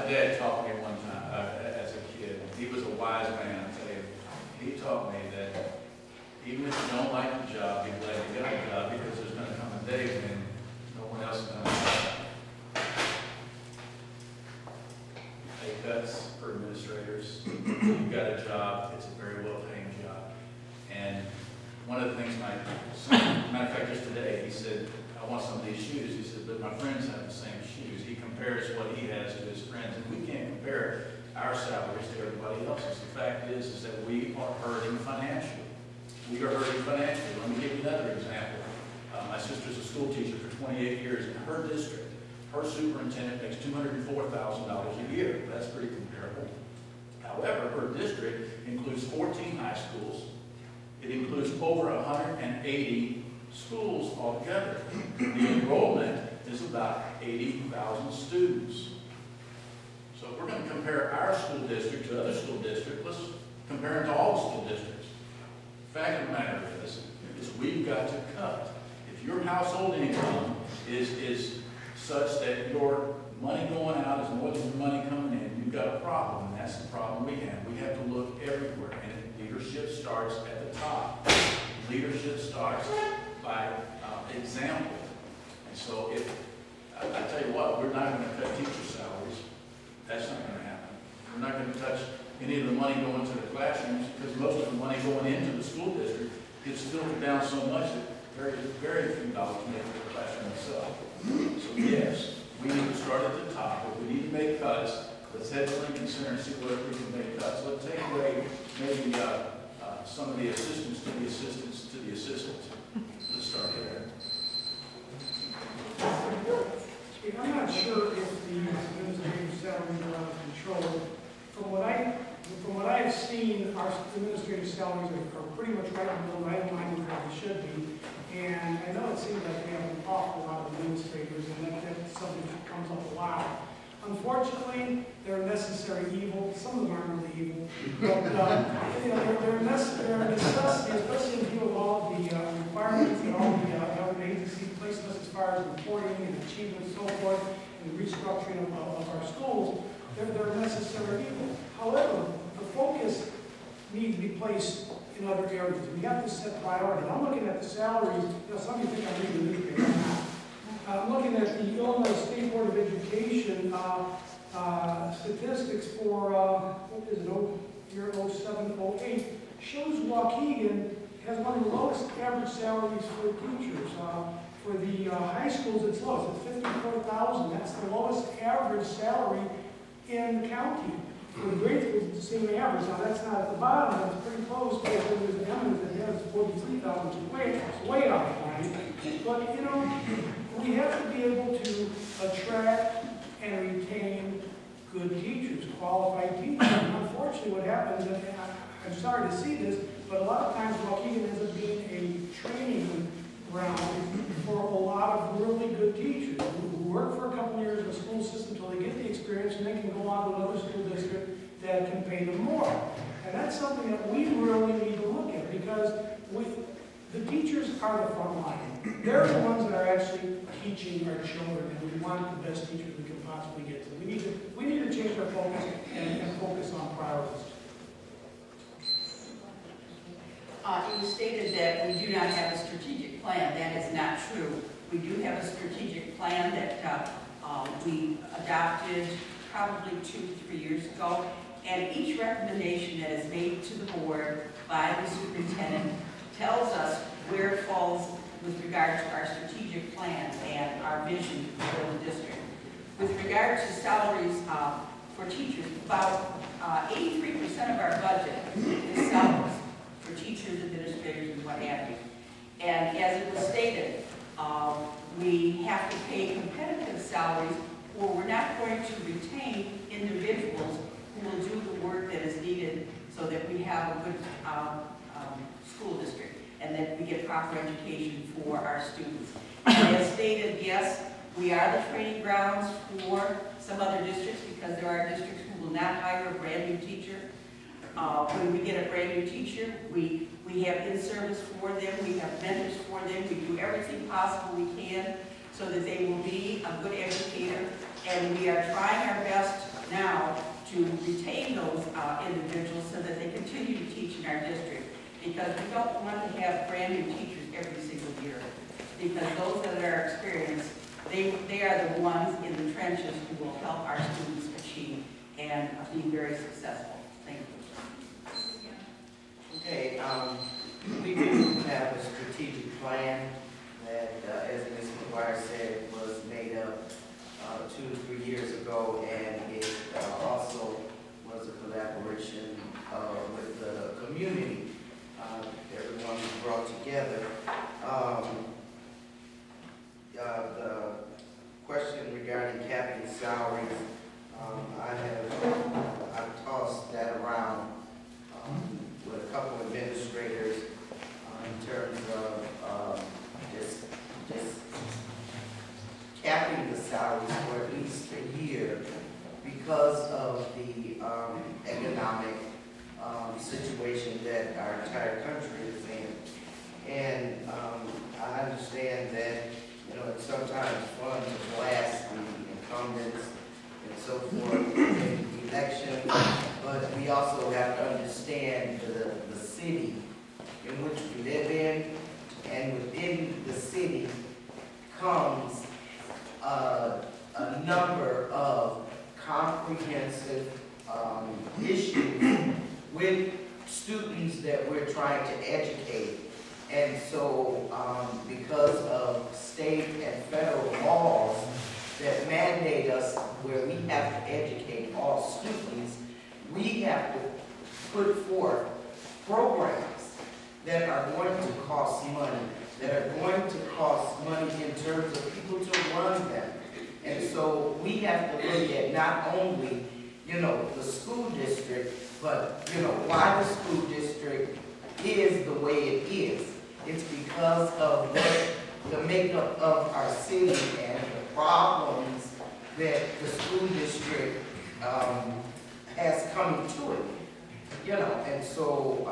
dad taught me one time as a kid. He was a wise man, I tell you. He taught me that even if you don't like the job, be glad you got a job, because there's going to come a day when no one else is going to have it. Pay cuts for administrators. You've got a job. It's a very well-paying job. And one of the things my son, matter of fact, just today, he said, I want some of these shoes. He said, but my friends have the same shoes. He compares what he has to his friends, and we can't compare our salaries to everybody else's. The fact is that we are hurting financially. We are hurting financially. Let me give you another example. My sister's a school teacher for 28 years in her district. Her superintendent makes $204,000 a year. That's pretty comparable. However, her district includes 14 high schools. It includes over 180 schools altogether. The enrollment is about 80,000 students. So if we're going to compare our school district to other school districts, let's compare it to all the school districts. The fact of the matter is we've got to cut. If your household income is such that your money going out is more than the money coming in, you've got a problem, and that's the problem we have. We have to look everywhere, and leadership starts at the top. Leadership starts by example. And so if, I tell you what, we're not going to cut teacher salaries. That's not going to happen. We're not going to touch any of the money going to the classrooms, because most of the money going into the school district gets filtered down so much that very few dollars make it to the classroom itself. So yes, we need to start at the top. If we need to make cuts, let's head to Lincoln Center and see where we can make cuts. Let's take away maybe some of the assistants to the assistants to the assistants. Let's start there. I'm not sure if the administrative salaries are out of control. From what I have seen, our administrative salaries are pretty much right in the middle, right in line with what they should be. And I know it seems like we have an awful lot of administrators, and that's something that comes up a lot. Unfortunately, they're a necessary evil. Some of them aren't really evil, but they're a necessity, especially in view of all the requirements that all the government agencies place us as far as reporting and achievement and so forth, and the restructuring of our schools. They're a necessary evil. However, the focus needs to be placed in other areas. We have to set priorities. I'm looking at the salaries. Some of you think I'm reading the newspaper. I'm not. I'm looking at the Illinois State Board of Education statistics for, what is it, year 07-08, shows Waukegan has one of the lowest average salaries for teachers. For the high schools, it's low. It's $54,000. That's the lowest average salary in the county. For the grade schools, it's the same average. Now, that's not at the bottom. That's pretty close, because there's an eminence that has $43,000, which is way out of line. But, you know, we have to be able to attract and retain good teachers, qualified teachers. And unfortunately, what happens, and I'm sorry to see this, but a lot of times Waukegan ends up being a training ground for a lot of really good teachers who work for a couple years in the school system until they get the experience, and they can go on to another school district that can pay them more. And that's something that we really need to look at, because the teachers are the front line. They're the ones that are actually teaching our children, and we want the best teachers we can possibly get to. We need to change our focus and focus on priorities. You stated that we do not have a strategic plan. That is not true. We do have a strategic plan that we adopted probably 2 to 3 years ago, and each recommendation that is made to the board by the superintendent tells us where it falls with regard to our strategic plan and our vision for the district. With regard to salaries for teachers, about 83% of our budget is salaries for teachers, administrators, and what have you. And as it was stated, we have to pay competitive salaries, or we're not going to retain individuals who will do the work that is needed so that we have a good school district and that we get proper education for our students. And as stated, yes, we are the training grounds for some other districts, because there are districts who will not hire a brand new teacher. When we get a brand new teacher, we have in-service for them, we have mentors for them, we do everything possible we can so that they will be a good educator, and we are trying our best now to retain those individuals so that they continue to teach in our district. Because we don't want to have brand new teachers every single year. Because those that are experienced, they are the ones in the trenches who will help our students achieve and be very successful. Thank you. Okay, we do have a strategic plan that, as Ms. McGuire said, was made up 2 to 3 years ago, and it also was a collaboration with the community. Everyone was brought together. The question regarding capping salaries, I've tossed that around with a couple of administrators in terms of just capping the salaries for at least a year because of the economic situation that our entire country is in. And I understand that, you know, it's sometimes fun to blast the incumbents and so forth in the election, but we also have to understand the city in which we live in, and within the city comes a number of comprehensive issues with students that we're trying to educate. And so because of state and federal laws that mandate us where we have to educate all students, we have to put forth programs that are going to cost money, that are going to cost money in terms of people to run them. And so we have to look at not only, you know, the school district, but, you know, why the school district is the way it is. It's because of the makeup of our city and the problems that the school district has come to it, you know. And so